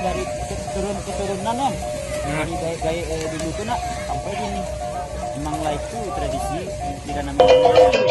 dari turun keturunan om. Dari gaya dulu tuh nak sampai ini memang lah itu tradisi tidak namanya.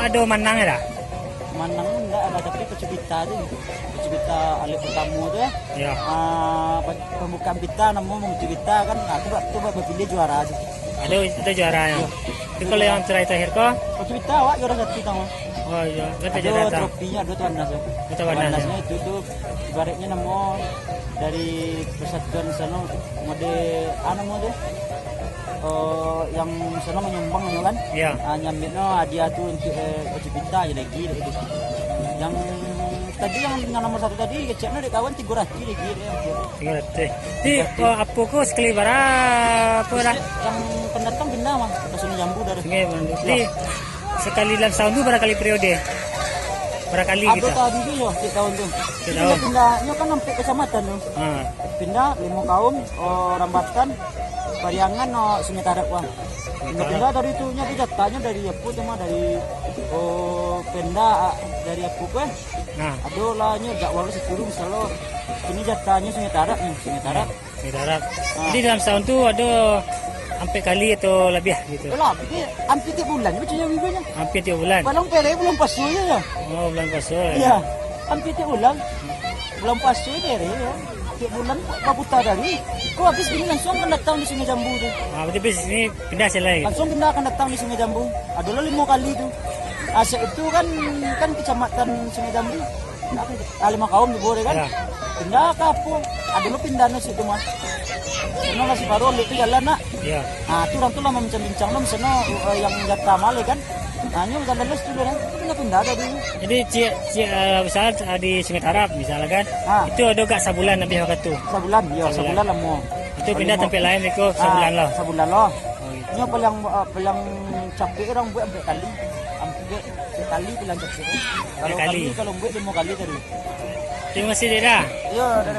ada manang dah. Manang enggak ada, tapi Pecubita tuh. Pecubita alif pertama tuh ya. Ya. Pembukaan pita namanya Pecubita kan. Aku coba pilih juara aja. Ada juaranya. Iya. Itu kalau yang terakhir kok? Pecubita awak juara satu tama. Oh iya, kita Ada juara trofinya, ada tuan nas. Tuan itu tuh ibaratnya nama dari persatuan sana mode mode yang sana menyumbang kan. Iya. Nyambitno hadiah tuh untuk Pecubita aja lagi itu. Yang tadi yang nomor 1 tadi keceknya di kawan 300 lagi Tiga ratus. Di apa kok sekali berapa dah? yang pendatang pindah mah ke Sungai Jambu dari Sungai Bandung. Di sekali dalam tahun tu berapa kali periode? Berapa kali ada kita? tadi dia yo di tahun tuh Di tahun. pindahnya kan sampai kecamatan tuh Ah, pindah 5 kaum Rambatan Pariangan Sungai Tarak wah pindah dari itu nya jatahnya dari apa cuma dari Penda dari aku nah, aduh lah nya gak walau sepuluh misalnya ini jatahnya Sungai Tarak nih Sungai Tarak di darat. Jadi dalam tahun tu ada hampir kali atau lebih gitu. lah ini hampir tiap bulan macamnya bibirnya Hampir 3 bulan. paling pele belum pasunya ya Oh, bulan puasa. iya hampir tiap bulan belum pasu dari ya tiap bulan Kabuta dari kok habis gini langsung kan datang di Sungai Jambu tuh Ah, berarti bis ini pindah sih lagi. langsung pindah akan datang di Sungai Jambu adalah 5 kali tuh Asyik itu kan kecamatan Sungai Jambu 5 kaum di Bore kan Ya. pindah ke apa adalah pindah nasi itu mas karena masih baru itu jalan nak Iya. nah itu orang tuh lama bincang-bincang lah misalnya yang jatah male kan nah ini udah leles tuh kan pindah dari Jadi misalnya di Sungai Tarap misalnya kan, Ah. itu ada gak sebulan lebih waktu tu. sebulan ya sebulan lah mau Itu pindah tempat lain itu sebulan lah. sebulan loh Oh, gitu. ini paling capek orang buat sampai kali bilang capek kalau Kali. kali kalau buat 5 kali tadi Terima kasih Deda. iya dah